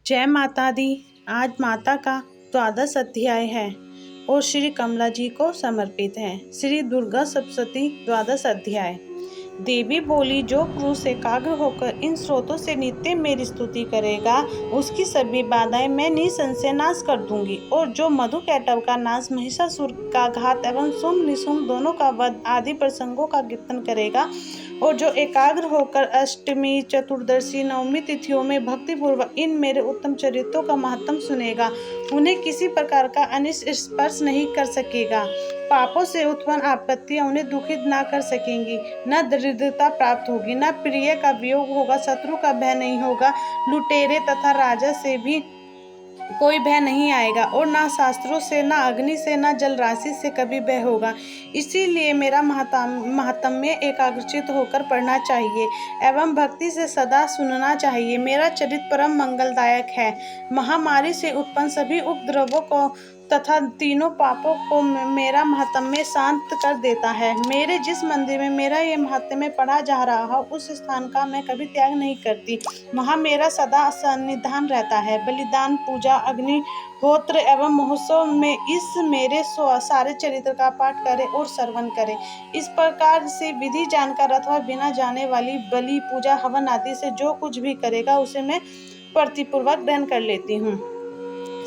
जय माता दी। आज माता का द्वादश अध्याय है और श्री कमला जी को समर्पित है। श्री दुर्गा सप्तशती द्वादश अध्याय। देवी बोली, जो पुरुष एकाग्र होकर इन स्रोतों से नित्य मेरी स्तुति करेगा, उसकी सभी बाधाएं मैं निसंशय नाश कर दूंगी। और जो मधु कैटव का नाश, महिषासुर का घात एवं शुंभ निशुंभ दोनों का वध आदि प्रसंगों का कीर्तन करेगा, और जो एकाग्र होकर अष्टमी, चतुर्दशी, नवमी तिथियों में भक्तिपूर्वक इन मेरे उत्तम चरित्रों का महत्व सुनेगा, उन्हें किसी प्रकार का अनिष्ट स्पर्श नहीं कर सकेगा। पापों से उत्पन्न आपत्तियां उन्हें दुखित ना कर सकेंगी। न दरिद्रता प्राप्त होगी, न प्रिय का वियोग होगा, शत्रु का भय नहीं होगा, लुटेरे तथा राजा से भी कोई भय नहीं आएगा, और ना शास्त्रों से, ना अग्नि से, ना जल राशि से कभी भय होगा। इसीलिए मेरा महात्म्य एकाग्रचित होकर पढ़ना चाहिए एवं भक्ति से सदा सुनना चाहिए। मेरा चरित्र परम मंगलदायक है। महामारी से उत्पन्न सभी उपद्रवों को तथा तीनों पापों को मेरा महात्म्य शांत कर देता है। मेरे जिस मंदिर में मेरा ये महात्म्य पढ़ा जा रहा हो, उस स्थान का मैं कभी त्याग नहीं करती। वहाँ मेरा सदा सन्निधान रहता है। बलिदान, पूजा, अग्निहोत्र एवं महोत्सव में इस मेरे सारे चरित्र का पाठ करें और श्रवण करें। इस प्रकार से विधि जानकर अथवा बिना जाने वाली बलि, पूजा, हवन आदि से जो कुछ भी करेगा, उसे मैं प्रतिपूर्वक ग्रहण कर लेती हूँ।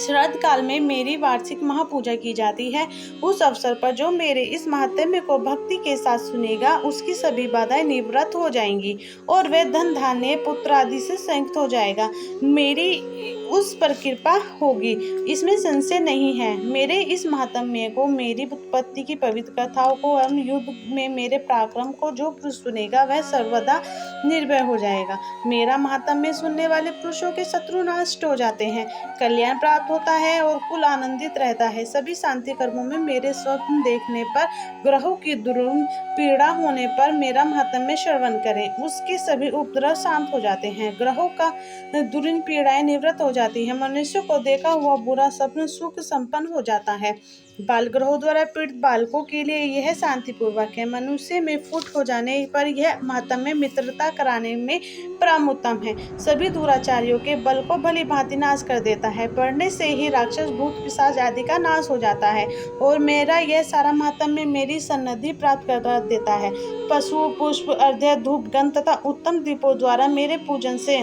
शरद काल में मेरी वार्षिक महापूजा की जाती है। उस अवसर पर जो मेरे इस महात्म्य को भक्ति के साथ सुनेगा, उसकी सभी बाधाएं निवृत्त हो जाएंगी और वह धन, धान्य, पुत्र आदि से संयुक्त हो जाएगा। मेरी उस पर कृपा होगी, इसमें संशय नहीं है। मेरे इस महात्म्य को, मेरी उत्पत्ति की पवित्र कथाओं को एवं युद्ध में मेरे पराक्रम को जो पुरुष सुनेगा, वह सर्वदा निर्भय हो जाएगा। मेरा महात्म्य सुनने वाले पुरुषों के शत्रु नष्ट हो जाते हैं, कल्याण प्राप्त होता है और कुल आनंदित रहता है। सभी शांति कर्मों में मेरे स्वप्न देखने पर, ग्रहों की दुर्गम पीड़ा होने पर मेरा महात्म्य श्रवण करें, उसके सभी उपद्रव शांत हो जाते हैं। ग्रहों का दुर्गम पीड़ाएं निवृत्त हो जाती है। मनुष्य को देखा हुआ बुरा स्वप्न सुख संपन्न हो जाता है। बाल ग्रहों द्वारा पीड़ित बालकों के लिए यह शांतिपूर्वक है। मनुष्य में फूट हो जाने पर यह महात्म्य मित्रता कराने में परम उत्तम है। सभी दुराचारियों के बल को भली भांति नाश कर देता है। पढ़ने से ही राक्षस, भूत, पिशाच आदि का नाश हो जाता है और मेरा यह सारा महात्म्य मेरी सन्निधि प्राप्त कर देता है। पशु, पुष्प, अर्घ्य, धूप, गंध तथा उत्तम दीपों द्वारा मेरे पूजन से,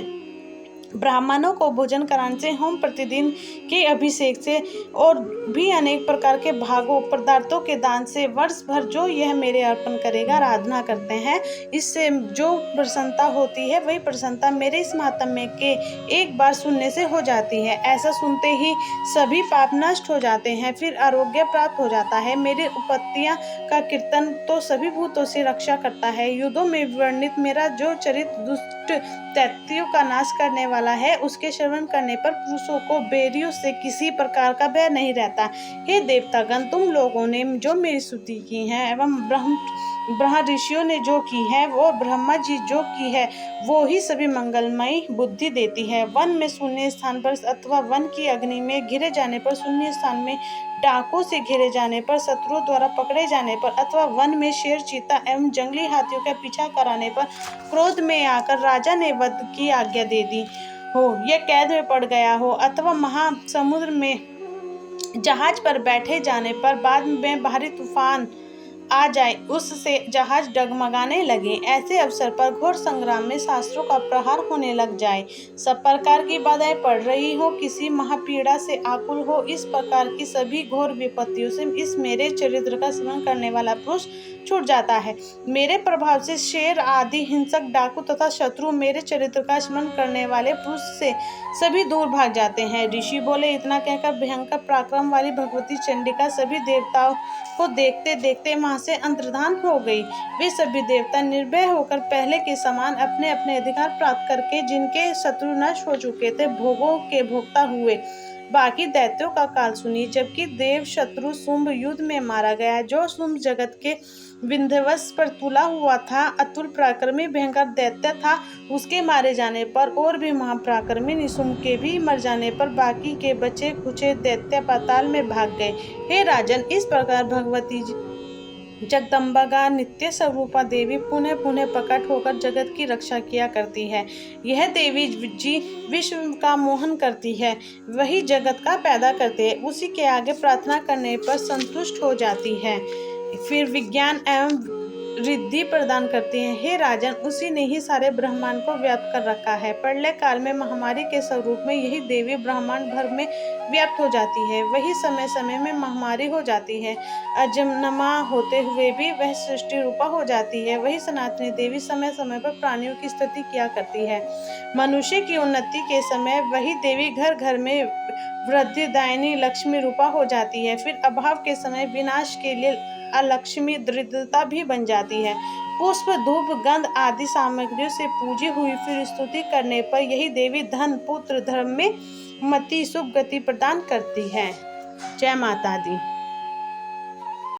ब्राह्मणों को भोजन कराने से, होम प्रतिदिन के अभिषेक से और भी अनेक प्रकार के भागों पदार्थों के दान से, वर्ष भर जो यह मेरे अर्पण करेगा, आराधना करते हैं, इससे जो प्रसन्नता होती है, वही प्रसन्नता मेरे इस महात्म्य के एक बार सुनने से हो जाती है। ऐसा सुनते ही सभी पाप नष्ट हो जाते हैं, फिर आरोग्य प्राप्त हो जाता है। मेरी उपत्तियां का कीर्तन तो सभी भूतों से रक्षा करता है। युद्धों में वर्णित मेरा जो चरित्र दुष्ट दैत्यों का नाश करने वाला है, उसके श्रवण करने पर पुरुषों को बैरियों से किसी प्रकार का भय नहीं रहता। हे देवतागण, तुम लोगों ने जो मेरी स्तुति की है एवं ब्रह्मा ऋषियों ने जो की है और ब्रह्मा जी जो की है, वो ही सभी मंगलमयी बुद्धि देती है। वन में शून्य स्थान पर अथवा वन की अग्नि में घिरे जाने पर, शून्य स्थान में डाकों से घेरे जाने पर, शत्रुओं द्वारा पकड़े जाने पर, अथवा वन में शेर, चीता एवं जंगली हाथियों का पीछा कराने पर क्रोध में आकर राजा ने वध की आज्ञा दे दी हो, यह कैद में पड़ गया हो, अथवा महासमुद्र में जहाज पर बैठे जाने पर बाद में भारी तूफान आ जाए, उससे जहाज डगमगाने लगे, ऐसे अवसर पर घोर संग्राम में शास्त्रों का प्रहार होने लग जाए, सब प्रकार की बाधाएं पड़ रही हो, किसी महापीड़ा से आकुल हो, इस प्रकार की सभी घोर विपत्तियों से इस मेरे चरित्र का स्मरण करने वाला पुरुष छूट जाता है। मेरे प्रभाव से शेर आदि हिंसक, डाकू तथा शत्रु मेरे चरित्र का स्मरण करने वाले पुरुष से सभी दूर भाग जाते हैं। ऋषि बोले, इतना कहकर भयंकर पराक्रम वाली भगवती चंडिका सभी देवताओं को देखते देखते वहां से अंतर्धान हो गई। वे सभी देवता निर्भय होकर पहले के समान अपने अपने अधिकार प्राप्त करके, जिनके शत्रु नष्ट हो चुके थे, भोगों के भोक्ता हुए। बाकी दैत्यों का काल सुनिए। जबकि देव शत्रु शुंभ युद्ध में मारा गया, जो शुंभ जगत के विंध्यवश पर तुला हुआ था, अतुल पराक्रमी भयंकर दैत्य था, उसके मारे जाने पर और भी महापराक्रमी निशुंभ के भी मर जाने पर बाकी के बचे खुचे दैत्य पाताल में भाग गए। हे राजन, इस प्रकार भगवती जगदम्बा का नित्य स्वरूपा देवी पुनः पुनः प्रकट होकर जगत की रक्षा किया करती है। यह देवी जी विश्व का मोहन करती है, वही जगत का पैदा करती है, उसी के आगे प्रार्थना करने पर संतुष्ट हो जाती है, फिर विज्ञान एवं रिद्धि प्रदान करती है। हे राजन, उसी ने ही सारे ब्रह्मांड को व्याप्त कर रखा है। प्रलय काल में महामारी के स्वरूप में यही देवी ब्रह्मांड भर में व्याप्त हो जाती है, वही समय समय में महामारी हो जाती है। अजन्मा होते हुए भी वह सृष्टि रूपा हो जाती है, वही सनातनी देवी समय समय पर प्राणियों की स्तुति किया करती है। मनुष्य की उन्नति के समय वही देवी घर घर में वृद्धिदायिनी लक्ष्मी रूपा हो जाती है, फिर अभाव के समय विनाश के लिए अलक्ष्मी दरिद्रता भी बन जाती है। पुष्प धूप गंध आदि सामग्रियों से पूजी हुई फिर स्तुति करने पर यही देवी धन पुत्र धर्म में मति शुभ गति प्रदान करती है। जय माता दी।